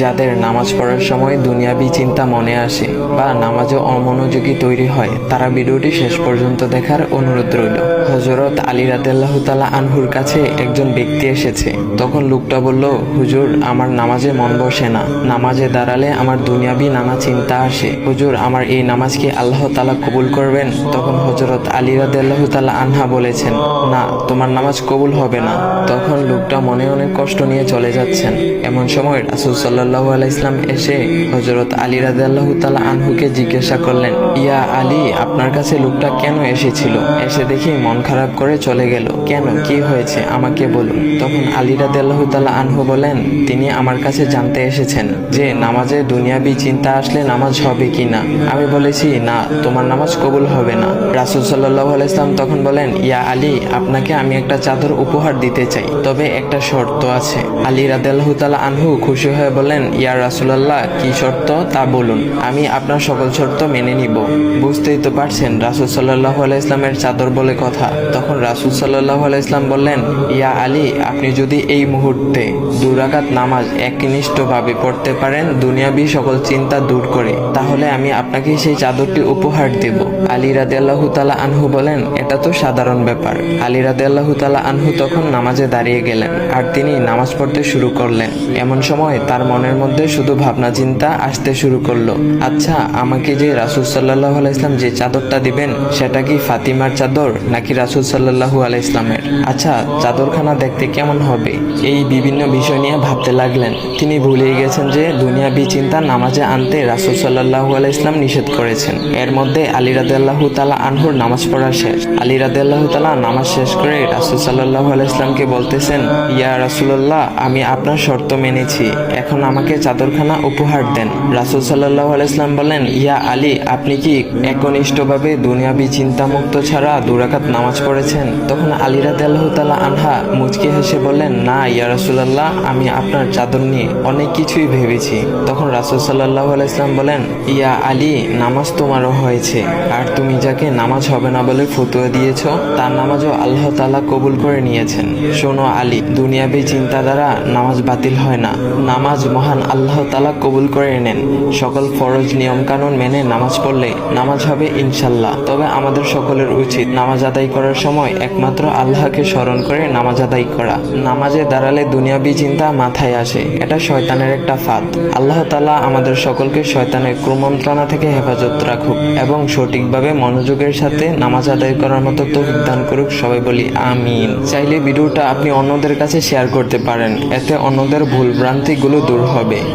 যাদের নামাজ পড়ার সময় দুনিয়াবি চিন্তা মনে আসে বা নামাজে অমনোযোগী তৈরি হয়, তারা ভিডিওটি শেষ পর্যন্ত দেখার অনুরোধ রইল। হযরত আলী রাদিয়াল্লাহু তাআলা আনহুর কাছে একজন ব্যক্তি এসেছে। তখন লোকটা বলল, হুজুর, আমার নামাজে মন বসে না। নামাজে দাঁড়ালে আমার দুনিয়াবি নানা চিন্তা আসে। হুজুর, আমার এই নামাজ কি আল্লাহ তাআলা কবুল করবেন? তখন হযরত আলী রাদিয়াল্লাহু তাআলা আনহা বলেছেন, না, তোমার নামাজ কবুল হবে না। তখন লোকটা মনে অনেক কষ্ট নিয়ে চলে যাচ্ছেন। এমন সময় রাসূল সাল্লাল্লাহু আলাইহি ওয়াসাল্লাম এসে হযরত আলী রাদিয়াল্লাহু তাআলা আনহুকে জিজ্ঞাসা করলেন, ইয়া আলী, আপনার কাছে লোকটা কেন এসেছিল? এসে দেখি মন খারাপ করে চলে গেল। কেন, কি হয়েছে আমাকে বলুন। তখন আলী রাদিয়াল্লাহু তাআলা আনহু বলেন, তিনি আমার কাছে জানতে এসেছেন যে নামাজে দুনিয়াবি চিন্তা আসলে নামাজ হবে কিনা। আমি বলেছি, না, তোমার নামাজ কবুল হবে না। রাসূল সাল্লাল্লাহু আলাইহি ওয়াসাল্লাম তখন বলেন, ইয়া আলী, আপনাকে আমি একটা চাদর উপহার দিতে চাই, তবে একটা শর্ত আছে। আলী রাদিয়াল্লাহু তাআলা আনহু খুশি হয়ে বলেন, ইয়া রাসূলুল্লাহ, কি শর্ত তা বলুন, আমি আপনার সকল শর্ত মেনে নিব। বুঝতেই তো পারছেন রাসূল সাল্লাল্লাহু আলাইহি ওয়াসাল্লামের চাদর বলে কথা। তখন রাসূল সাল্লাল্লাহু আলাইহি ওয়াসাল্লাম বললেন, ইয়া আলী, আপনি যদি এই মুহূর্তে 2 রাকাত নামাজ একনিষ্ঠভাবে পড়তে পারেন দুনিয়াবি সকল চিন্তা দূর করে, তাহলে আমি আপনাকে সেই চাদরটি উপহার দেব। আলী রাদিয়াল্লাহু তাআলা আনহু বলেন, এটা তো সাধারণ ব্যাপার। আলী রাদিয়াল্লাহু তাআলা আনহু তখন নামাজে দাঁড়িয়ে গেলেন আর তিনি নামাজ পড়তে শুরু করলেন। এমন সময় তার মনের মধ্যে শুধু ভাবনা চিন্তা আসতে শুরু করলো, আচ্ছা, আমাকে যে রাসূল সাল্লাল্লাহু আলাইহি ওয়াসাল্লাম যে চাদরটা দিবেন, সেটা কি ফাতিমার চাদর নাকি রাসূল সাল্লাল্লাহু আলাইহি ওয়াসাল্লামের? আচ্ছা, চাদরখানা দেখতে কেমন হবে? এই বিভিন্ন বিষয় নিয়ে ভাবতে লাগলেন। তিনি ভুলেই গেছেন যে দুনিয়াবি চিন্তা নামাজে আনতে রাসূল সাল্লাল্লাহু আলাইহি ওয়াসাল্লাম নিষেধ করেছেন। এর মধ্যে আলী রাদিয়াল্লাহু তাআলা আনহুর নামাজ পড়া শেষ। আলী রাদিয়াল্লাহু তাআলা নামাজ শেষ করে রাসূল সাল্লাল্লাহু আলাইহি ওয়াসাল্লামকে বলতেছেন, ইয়া রাসূলুল্লাহ, আমি আপনার শর্ত মেনেছি, এখন আমাকে চাদরখানা উপহার দেন। রাসূল সাল্লাল্লাহু আলাইহি ওয়াসাল্লাম বলেন, ইয়া আলী, আপনি কি একনিষ্ঠভাবে দুনিয়াবি চিন্তামুক্ত ছাড়া 2 রাকাত নামাজ পড়েছেন? তখন আলী রাদিয়াল্লাহু তাআলা আনহা মুচকি হেসে বললেন, না ইয়া রাসূলুল্লাহ, আমি আপনার চাদর নিয়ে অনেক কিছুই ভেবেছি। তখন রাসূল সাল্লাল্লাহু আলাইহি ওয়াসাল্লাম বলেন, ইয়া আলী, নামাজ তোমারও হয়েছে, আর তুমি যাকে নামাজ হবে না বলে ফতোয়া দিয়েছ, তার নামাজও আল্লাহ তাআলা কবুল করে নিয়েছেন। শোনো আলী, দুনিয়াবি চিন্তা দ্বারা নামাজ বাতিল হয় না, নামাজ মহান আল্লাহ তাআলা কবুল করে নেন। সকল ফরজ নিয়ম কানুন মেনে নামাজ পড়লে নামাজ হবে ইনশাল্লাহ। তবে আমাদের সকলের উচিত নামাজ আদায় করার সময় একমাত্র আল্লাহকে স্মরণ করে নামাজ আদায় করা। নামাজে দাঁড়ালে দুনিয়াবি চিন্তা মাথায় আসে, এটা শয়তানের একটা ফাঁদ। আল্লাহ তাআলা আমাদের সকলকে শয়তানের কুমন্ত্রণা থেকে হেফাজত রাখুক এবং সঠিকভাবে মনোযোগের সাথে নামাজ আদায় করার মতো তৌফিক দান করুক। সবাই বলি আমিন। চাইলে ভিডিওটা আপনি অন্যদের কাছে শেয়ার করতে পারেন, এতে অন্যদের ভুল ভ্রান্তিগুলো দূর হবে।